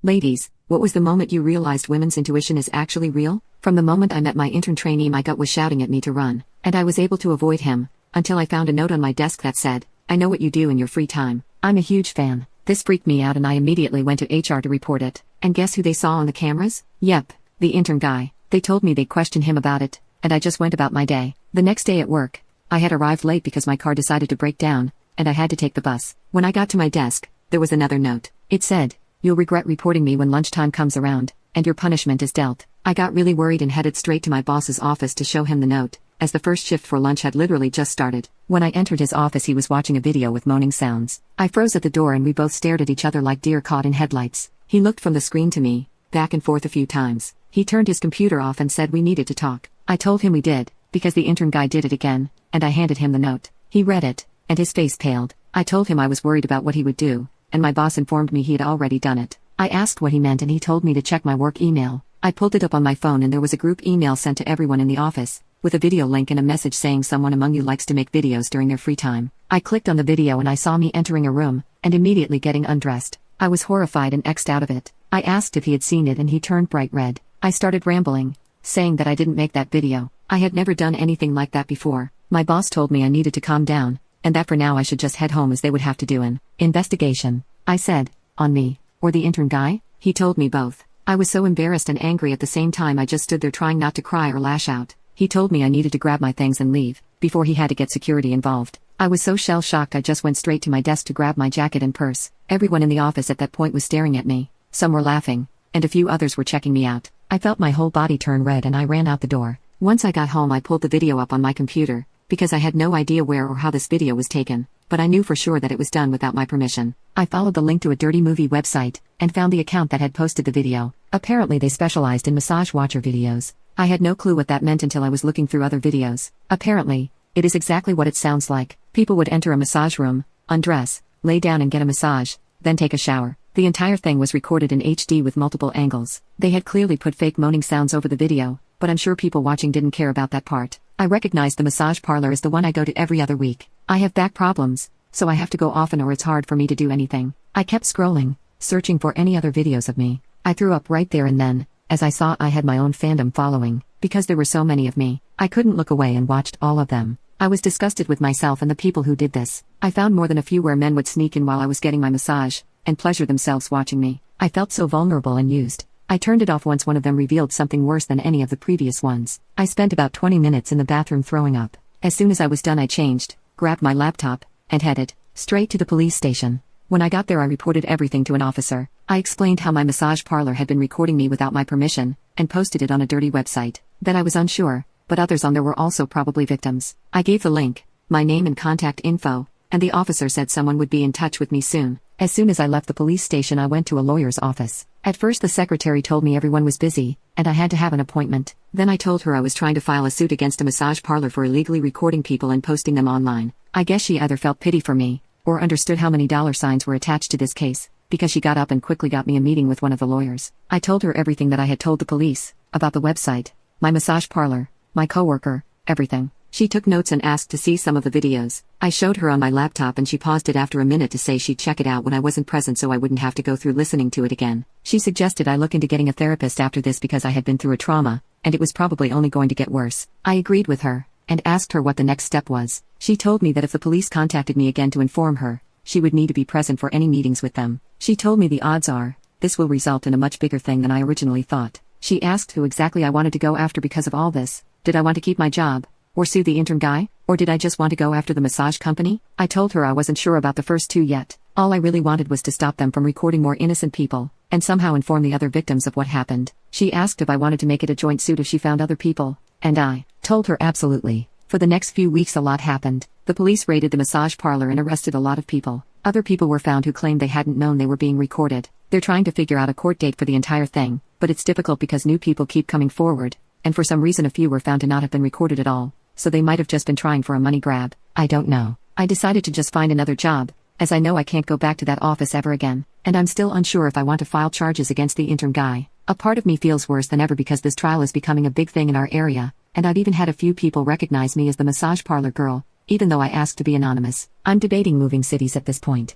Ladies, what was the moment you realized women's intuition is actually real? From the moment I met my intern trainee, my gut was shouting at me to run, and I was able to avoid him, until I found a note on my desk that said, "I know what you do in your free time." I'm a huge fan. This freaked me out and I immediately went to HR to report it. And guess who they saw on the cameras? Yep, the intern guy. They told me they'd question him about it, and I just went about my day. The next day at work, I had arrived late because my car decided to break down, and I had to take the bus. When I got to my desk, there was another note. It said, "You'll regret reporting me when lunchtime comes around, and your punishment is dealt." I got really worried and headed straight to my boss's office to show him the note, as the first shift for lunch had literally just started. When I entered his office, he was watching a video with moaning sounds. I froze at the door and we both stared at each other like deer caught in headlights. He looked from the screen to me, back and forth a few times. He turned his computer off and said we needed to talk. I told him we did, because the intern guy did it again, and I handed him the note. He read it, and his face paled. I told him I was worried about what he would do, and my boss informed me he had already done it. I asked what he meant and he told me to check my work email. I pulled it up on my phone and there was a group email sent to everyone in the office, with a video link and a message saying someone among you likes to make videos during their free time. I clicked on the video and I saw me entering a room, and immediately getting undressed. I was horrified and X'd out of it. I asked if he had seen it and he turned bright red. I started rambling, saying that I didn't make that video. I had never done anything like that before. My boss told me I needed to calm down, and that for now I should just head home as they would have to do an investigation. I said, on me, or the intern guy? He told me both. I was so embarrassed and angry at the same time I just stood there trying not to cry or lash out. He told me I needed to grab my things and leave, before he had to get security involved. I was so shell-shocked I just went straight to my desk to grab my jacket and purse. Everyone in the office at that point was staring at me. Some were laughing, and a few others were checking me out. I felt my whole body turn red and I ran out the door. Once I got home I pulled the video up on my computer, because I had no idea where or how this video was taken, but I knew for sure that it was done without my permission. I followed the link to a dirty movie website, and found the account that had posted the video. Apparently they specialized in massage watcher videos. I had no clue what that meant until I was looking through other videos. Apparently, it is exactly what it sounds like. People would enter a massage room, undress, lay down and get a massage, then take a shower. The entire thing was recorded in HD with multiple angles. They had clearly put fake moaning sounds over the video, but I'm sure people watching didn't care about that part. I recognized the massage parlor as the one I go to every other week. I have back problems, so I have to go often or it's hard for me to do anything. I kept scrolling, searching for any other videos of me. I threw up right there and then, as I saw I had my own fandom following, because there were so many of me. I couldn't look away and watched all of them. I was disgusted with myself and the people who did this. I found more than a few where men would sneak in while I was getting my massage, and pleasure themselves watching me. I felt so vulnerable and used. I turned it off once one of them revealed something worse than any of the previous ones. I spent about 20 minutes in the bathroom throwing up. As soon as I was done I changed, grabbed my laptop, and headed straight to the police station. When I got there I reported everything to an officer. I explained how my massage parlor had been recording me without my permission, and posted it on a dirty website. That I was unsure, but others on there were also probably victims. I gave the link, my name and contact info, and the officer said someone would be in touch with me soon. As soon as I left the police station I went to a lawyer's office. At first the secretary told me everyone was busy, and I had to have an appointment. Then I told her I was trying to file a suit against a massage parlor for illegally recording people and posting them online. I guess she either felt pity for me, or understood how many dollar signs were attached to this case, because she got up and quickly got me a meeting with one of the lawyers. I told her everything that I had told the police, about the website, my massage parlor, my coworker, everything. She took notes and asked to see some of the videos. I showed her on my laptop and she paused it after a minute to say she'd check it out when I wasn't present so I wouldn't have to go through listening to it again. She suggested I look into getting a therapist after this because I had been through a trauma, and it was probably only going to get worse. I agreed with her, and asked her what the next step was. She told me that if the police contacted me again to inform her, she would need to be present for any meetings with them. She told me the odds are, this will result in a much bigger thing than I originally thought. She asked who exactly I wanted to go after because of all this. Did I want to keep my job, or sue the intern guy, or did I just want to go after the massage company? I told her I wasn't sure about the first two yet. All I really wanted was to stop them from recording more innocent people, and somehow inform the other victims of what happened. She asked if I wanted to make it a joint suit if she found other people, and I told her absolutely. For the next few weeks a lot happened. The police raided the massage parlor and arrested a lot of people. Other people were found who claimed they hadn't known they were being recorded. They're trying to figure out a court date for the entire thing, but it's difficult because new people keep coming forward, and for some reason a few were found to not have been recorded at all. So they might have just been trying for a money grab. I don't know. I decided to just find another job, as I know I can't go back to that office ever again, and I'm still unsure if I want to file charges against the intern guy. A part of me feels worse than ever because this trial is becoming a big thing in our area, and I've even had a few people recognize me as the massage parlor girl, even though I asked to be anonymous. I'm debating moving cities at this point.